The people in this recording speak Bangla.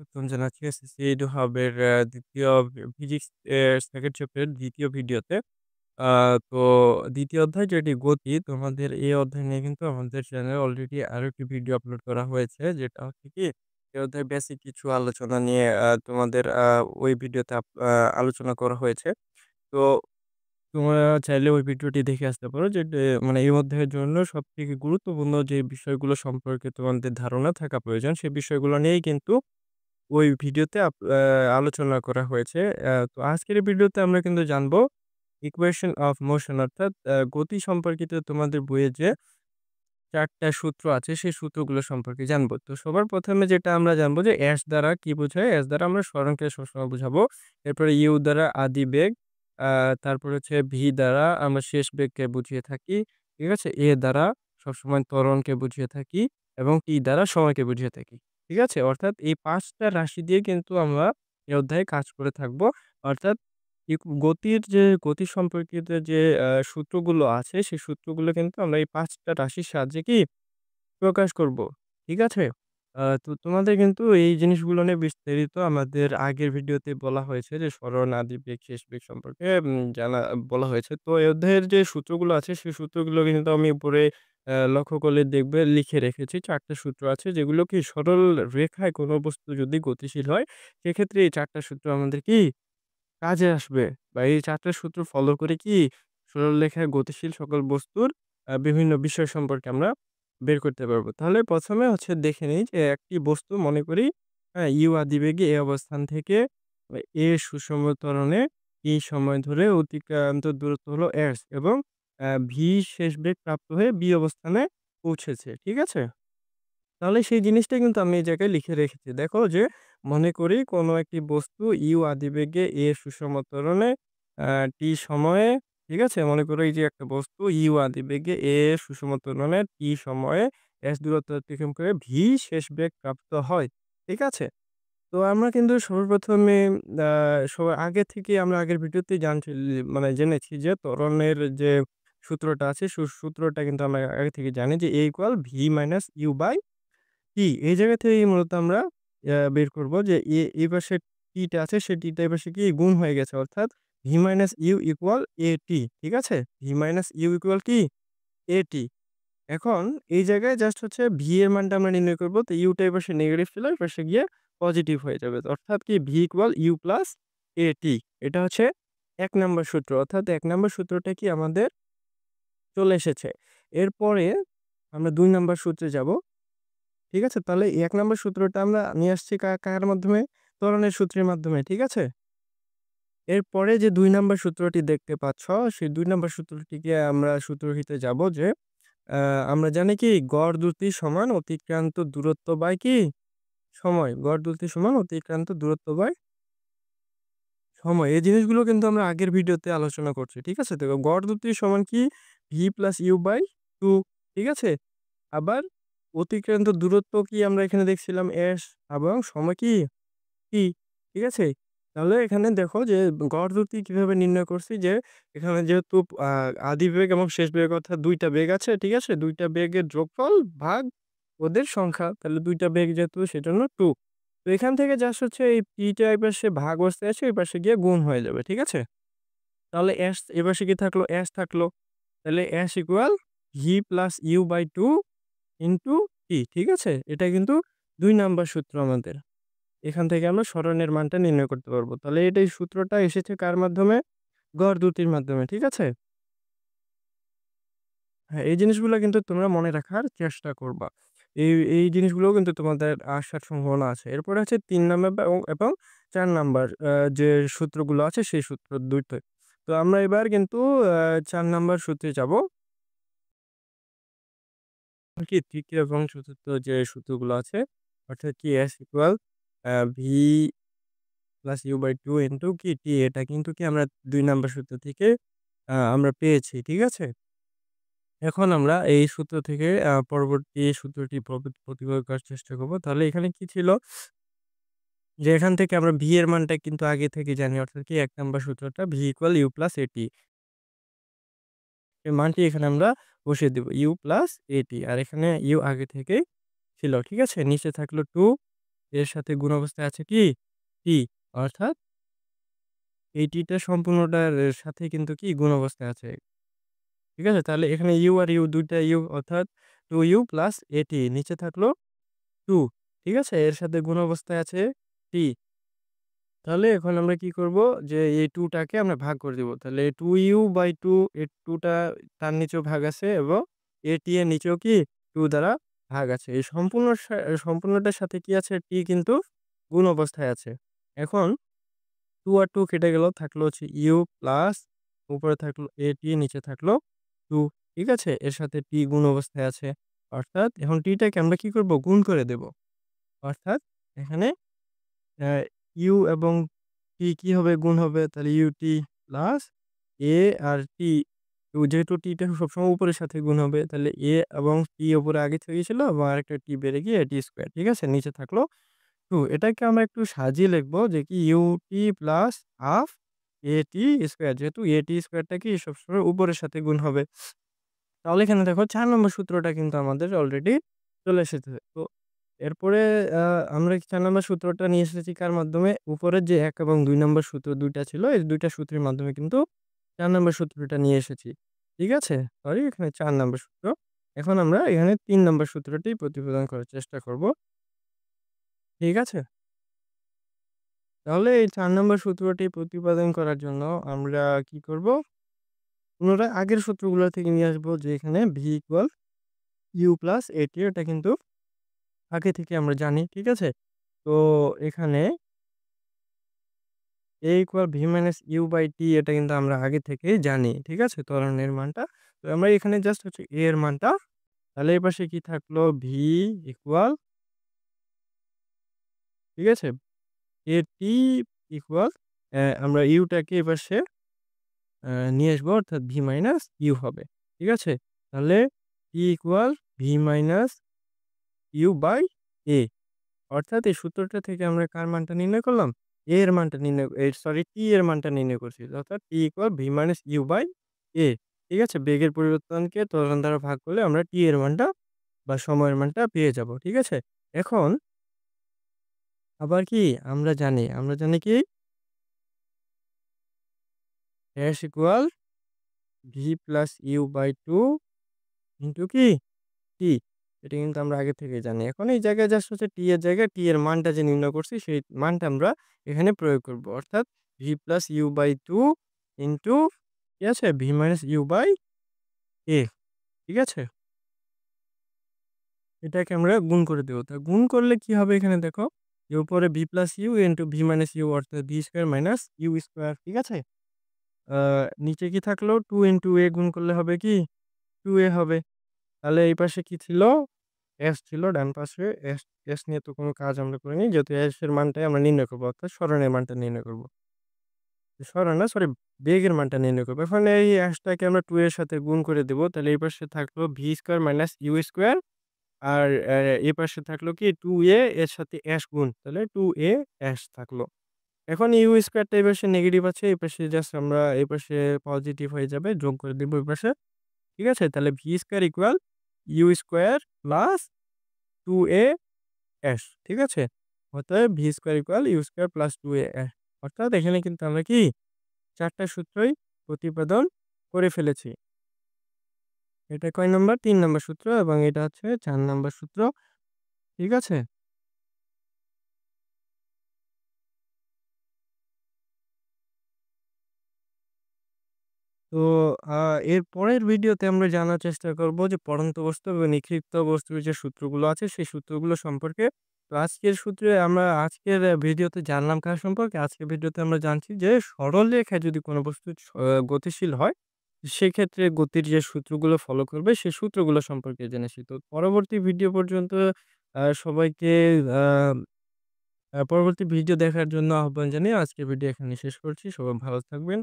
স্বাগতম জানাচ্ছি এসএসসি এডু হাবের ২য় ফিজিক্স সেকেন্ড চ্যাপ্টারের ২য় ভিডিওতে। আ তো ২য় অধ্যায় যেটি গতি, তোমাদের এই অধ্যায় নিয়ে কিন্তু আমাদের চ্যানেলে অলরেডি আরো একটি ভিডিও আপলোড করা হয়েছে। যেটা হচ্ছে কি, এই অধ্যায়ে বেসিক কিছু আলোচনা নিয়ে তোমাদের ওই ভিডিওতে আলোচনা করা হয়েছে। তো তোমরা চাইলে ওই ভিডিওটি দেখে আসতে পারো। মানে এই অধ্যায়ের জন্য সবথেকে গুরুত্বপূর্ণ যে বিষয়গুলো সম্পর্কে তোমাদের ধারণা থাকা প্রয়োজন, সে বিষয়গুলো নিয়েই কিন্তু ওই ভিডিওতে আলোচনা করা হয়েছে। তো আজকের এই ভিডিওতে আমরা কিন্তু জানবো ইকুয়েশন অফ মোশন, অর্থাৎ গতি সম্পর্কিত তোমাদের বইয়ে যে ৪ টা সূত্র আছে সেই সূত্রগুলো সম্পর্কে জানবো। তো সবার ১ম এ যেটা আমরা জানবো যে S দ্বারা কি বোঝায়? S দ্বারা আমরা সরণকে সবসময় বুঝাবো। এরপরে U দ্বারা আদি বেগ, আ তারপর হচ্ছে V দ্বারা আমরা শেষ বেগকে বুঝিয়ে থাকি। ঠিক আছে? A দ্বারা সবসময় ত্বরণকে বুঝিয়ে থাকি এবং T দ্বারা সময়কে বুঝিয়ে থাকি। ঠিক আছে? অর্থাৎ এই ৫ টা রাশি দিয়ে কিন্তু আমরা এই অধ্যায়ে কাজ করে থাকবো। অর্থাৎ গতির যে গতি সম্পর্কিত যে সূত্রগুলো আছে, সেই সূত্রগুলো কিন্তু আমরা এই ৫ টা রাশির সাহায্যে কি প্রকাশ করব। ঠিক আছে? তো তোমাদের কিন্তু এই জিনিসগুলো নিয়ে বিস্তারিত আমাদের আগের ভিডিওতে বলা হয়েছে যে সরণ, আদি বেগ, শেষ বেগ সম্পর্কে বলা হয়েছে। তো এই অধ্যায়ের যে সূত্রগুলো আছে সেই সূত্রগুলো কিন্তু আমি উপরে লক্ষ্য করলে দেখবে লিখে রেখেছি। ৪ টা সূত্র আছে যেগুলো কি সরল রেখায় কোনো বস্তু যদি গতিশীল হয়, সেক্ষেত্রে এই ৪ টা সূত্র আমাদের কি কাজে আসবে, বা এই ৪ টা সূত্র ফলো করে কি সরলরেখায় গতিশীল সকল বস্তুর বিভিন্ন বিষয় সম্পর্কে আমরা বের করতে পারবো। তাহলে ১ম এ হচ্ছে দেখে নেই যে একটি বস্তু মনে করি u আদিবেগে a অবস্থান থেকে a সুষম ত্বরণে t সময় ধরে অতিক্রান্ত দূরত্ব হলো s এবং v শেষ বেগ প্রাপ্ত হয়ে b অবস্থানে পৌঁছেছে। ঠিক আছে? তাহলে সেই জিনিসটাই কিন্তু আমি এই জায়গায় লিখে রেখেছি। দেখো যে, মনে করি কোনো একটি বস্তু u আদিবেগে a সুষম ত্বরণে আ t সময়ে, ঠিক আছে? মনে করো এই যে একটা বস্তু u আদিবেগে a সুষম ত্বরণে t সময়ে s দূরত্ব অতিক্রম করে v শেষ বেগ প্রাপ্ত হয়। ঠিক আছে? তো আমরা কিন্তু সর্বপ্রথমে আ সবার আগে থেকেই আমরা আগের ভিডিওতেই মানে জেনেছি যে ত্বরণের যে সূত্রটা আছে সূত্রটা কিন্তু আমরা আগে থেকে জানি যে a equal v minus u by T, এই জায়গা থেকেই মূলত আমরা বের করব যে এই পাশে টি টা আছে, সেই টি টা এই পাশে কি গুণ হয়ে গেছে। অর্থাৎ v মাইনাস ইউ ইকুয়াল এটি। ঠিক আছে? v মাইনাস ইউ ইকুয়াল কি? এটি। এখন এই জায়গায় জাস্ট হচ্ছে v এর মানটা আমরা নির্ণয় করব। তো ইউ টা এই পাশে নেগেটিভ ছিল, এই পাশে গিয়ে পজিটিভ হয়ে যাবে। অর্থাৎ কি v ইকুয়াল ইউ প্লাস এটি। এটা হচ্ছে ১ নাম্বার সূত্র। অর্থাৎ ১ নাম্বার সূত্রটা কি আমাদের চলে এসেছে। এরপরে আমরা ২ নাম্বার সূত্রে যাব। ঠিক আছে? তাহলে ১ নাম্বার সূত্রটা আমরা নিয়ে আসছি কার মাধ্যমে? ত্বরণের সূত্রের মাধ্যমে। ঠিক আছে? এরপরে যে ২ নাম্বার সূত্রটি দেখতে পাচ্ছ, সেই ২ নাম্বার সূত্রটিকে আমরা সূত্রটিতে যাব যে, আ আমরা জানি কি গড় দ্রুতি সমান অতিক্রান্ত দূরত্ব বাই কি? সময়। গড় দ্রুতি সমান অতিক্রান্ত দূরত্ব বাই সময়। এই জিনিসগুলো কিন্তু আমরা আগের ভিডিওতে আলোচনা করছি। ঠিক আছে? তো গড় দ্রুতি সমান কি? v plus u by 2। ঠিক আছে? আবার অতিক্রান্ত দূরত্ব কি আমরা এখানে দেখছিলাম s, এবং সময় কি t। ঠিক আছে? তাহলে এখানে দেখো যে গড় দ্রুতি কিভাবে নির্ণয় করছি, যে এখানে যেহেতু আ আদি বেগ এবং শেষ বেগ, অর্থাৎ ২ টা বেগ আছে। ঠিক আছে? ২ টা বেগের যোগফল ভাগ ওদের সংখ্যা। তাহলে ২ টা বেগ যেহেতু সেজন্য 2। তো এখান থেকে জাস্ট হচ্ছে এই t টা এপাশে ভাগ অবস্থায় আছে, ওই পাশে গিয়ে গুণ হয়ে যাবে। ঠিক আছে? তাহলে s এপাশে কি থাকলো? s থাকলো। তাহলে s equal v plus u by 2 into T. ঠিক আছে? এটা কিন্তু ২ নাম্বার সূত্র আমাদের। এখান থেকে আমরা সরণের মানটা নির্ণয় করতে পারবো। তাহলে এই সূত্রটা এসেছে কার মাধ্যমে? গড় দ্রুতির মাধ্যমে। ঠিক আছে? হ্যাঁ, এই জিনিসগুলা কিন্তু তোমরা মনে রাখার চেষ্টা করবা। এই জিনিসগুলোও কিন্তু তোমাদের আসার সম্ভাবনা আছে। এরপরে হচ্ছে ৩ নাম্বার এবং ৪ নাম্বার যে সূত্রগুলো আছে সেই সূত্র ২ টোই। তো আমরা এবার কিন্তু আ ৪ নাম্বার সূত্রে যাবো। কি ৩য় এবং ৪র্থ যে সূত্রগুলো আছে, অর্থাৎ কি S equal V plus U by 2 into কি T, এটা কিন্তু কি আমরা ২ নাম্বার সূত্র থেকে আমরা পেয়েছি। ঠিক আছে? এখন আমরা এই সূত্র থেকে পরবর্তী সূত্রটি প্রতিবার করার চেষ্টা করব। তাহলে এখানে কি ছিল? যে এখান থেকে আমরা V এর মানটা কিন্তু আগে থেকে জানি। অর্থাৎ কি ১ নাম্বার সূত্রটা V equal U plus AT। এই মানটি এখানে আমরা বসিয়ে দিব। U প্লাস AT, আর এখানে U আগে থেকেই ছিল। ঠিক আছে? নিচে থাকলো 2 এর সাথে গুণ অবস্থায় আছে কি? টি। অর্থাৎ এই টিটা সম্পূর্ণটার সাথে কিন্তু কি গুণ অবস্থায় আছে। ঠিক আছে? তাহলে এখানে ইউ আর ইউ ২ টা ইউ অর্থাৎ 2u প্লাস এটি নিচে থাকলো 2। ঠিক আছে? এর সাথে গুণ অবস্থায় আছে টি। তাহলে এখন আমরা কি করব যে এই 2 টাকে আমরা ভাগ করে দিব। তাহলে 2u/2 এই 2 টা তার নিচেও ভাগ আছে এবং এটি এর নিচেও কি 2 দ্বারা ভাগ আছে। এই সম্পূর্ণটার সাথে কি আছে টি কিন্তু গুণ অবস্থায় আছে। এখন 2 আর 2 কেটে গেল। থাকলো হচ্ছে ইউ প্লাস উপরে থাকলো এটি নিচে থাকলো 2। ঠিক আছে? এর সাথে টি গুণ অবস্থায় আছে। অর্থাৎ এখন টি টাকে আমরা কি করব গুণ করে দেব। অর্থাৎ এখানে অ্যা ইউ এবং টি কি হবে? গুণ হবে। তাহলে ইউটি প্লাস এ আর টি যেহেতু টিটা সবসময় উপরের সাথে গুণ হবে। তাহলে এ এবং টি উপরে আগে থেকেই ছিল এবং আরেকটা টি বেড়ে গিয়ে টি স্কোয়ার। ঠিক আছে? নিচে থাকলো 2। এটাকে আমরা একটু সাজিয়ে লিখব যে কি ইউটি প্লাস হাফ এটি স্কোয়ার। যেহেতু এটি স্কোয়ারটা কি সবসময় উপরের সাথে গুণ হবে। তাহলে এখানে দেখো ৪ নম্বর সূত্রটা কিন্তু আমাদের অলরেডি চলে এসেছে। তো এরপরে আ আমরা ৪ নম্বর সূত্রটা নিয়ে এসেছি কার মাধ্যমে? উপরের যে ১ এবং ২ নম্বর সূত্র ২ টা ছিল, এই ২ টা সূত্রের মাধ্যমে কিন্তু ৪ নম্বর সূত্রটা নিয়ে এসেছি। ঠিক আছে? সরি এখানে ৪ নম্বর সূত্র। এখন আমরা এখানে ৩ নম্বর সূত্রটি প্রতিপাদন করার চেষ্টা করব। ঠিক আছে? তাহলে এই ৪ নম্বর সূত্রটি প্রতিপাদন করার জন্য আমরা কি করব? পুনরায় আগের সূত্রগুলো থেকে নিয়ে আসবো যে এখানে v equal u plus at এটা কিন্তু আগে থেকে আমরা জানি। ঠিক আছে? তো এখানে a equal v minus u/t এটা কিন্তু আমরা আগে থেকেই জানি। ঠিক আছে? ত্বরণের মানটা। তো আমরা এখানে জাস্ট হচ্ছে a এর মানটা তাহলে এই পাশে কি থাকলো v ইকুয়াল ঠিক আছে? at ইকুয়াল আমরা u টাকে এপাশে নিয়ে আসবো অর্থাৎ v মাইনাস u হবে। ঠিক আছে? তাহলে t equal v minus u/a অর্থাৎ এই সূত্রটা থেকে আমরা কার মানটা নির্ণয় করলাম? a এর মানটা নির্ণয় সরি t এর মানটা নির্ণয় করছি। অর্থাৎ t equal v minus u/a ঠিক আছে? বেগের পরিবর্তনকে ত্বরণ দ্বারা ভাগ করলে আমরা t এর মানটা বা সময়ের মানটা পেয়ে যাব। ঠিক আছে? এখন আবার কি আমরা জানি কি s equal v plus u/2 into কি t এটা কিন্তু আমরা আগে থেকেই জানি। এখন এই জায়গায় জাস্ট হচ্ছে t এর জায়গায় t এর মানটা যে নির্ণয় করছি সেই মানটা আমরা এখানে প্রয়োগ করব। অর্থাৎ v প্লাস u/2 ইনটু ঠিক আছে? v মাইনাস u/a ঠিক আছে? এটাকে আমরা গুণ করে দেব। তা গুণ করলে কি হবে এখানে দেখো যে উপরে v plus u into v minus u অর্থাৎ v square minus u square ঠিক আছে? আ নিচে কি থাকলো 2 ইনটু a গুণ করলে হবে কি 2a হবে। তাহলে এই পাশে কি ছিল? s ছিল ডান পাশে s নিয়ে তো কোনো কাজ আমরা করিনি। যেহেতু s এর মানটাই আমরা নির্ণয় করব অর্থাৎ সরণের মানটা নির্ণয় করব। সরণ না সরি বেগের মানটা নির্ণয় করব। এখন এই s টাকে আমরা 2 এর সাথে গুণ করে দেব। তাহলে এই পাশে থাকলো v square minus u square আর এ পাশে থাকলো কি 2a এর সাথে s গুণ। তাহলে 2a s থাকলো। এখন u স্কয়ারটা এই পাশে নেগেটিভ আছে। এই পাশে জাস্ট আমরা এই পাশে পজিটিভ হয়ে যাবে। যোগ করে দিব এই পাশে। ঠিক আছে? তাহলে v square equal u square plus 2a s ঠিক আছে? অতএব v square equal u square plus 2a s অর্থাৎ এখানে কিন্তু আমরা কি ৪ টা সূত্রই প্রতিপাদন করে ফেলেছি। এটা কয় নাম্বার? ৩ নাম্বার সূত্র এবং এটা হচ্ছে ৪ নাম্বার সূত্র। ঠিক আছে? তো আ এর পরের ভিডিওতে আমরা জানার চেষ্টা করব যে পড়ন্ত বস্তু এবং নিক্ষিপ্ত বস্তুর যে সূত্রগুলো আছে সেই সূত্রগুলো সম্পর্কে। তো আজকের ভিডিওতে জানলাম কার সম্পর্কে? আজকের ভিডিওতে আমরা জানছি যে সরলরেখায় যদি কোনো বস্তু গতিশীল হয়, সেক্ষেত্রে গতির যে সূত্রগুলো ফলো করবে সেই সূত্রগুলো সম্পর্কে জেনেছি। তো পরবর্তী ভিডিও পর্যন্ত সবাইকে আ পরবর্তী ভিডিও দেখার জন্য আহ্বান জানিয়ে আজকের ভিডিও এখানে শেষ করছি। সবাই ভালো থাকবেন।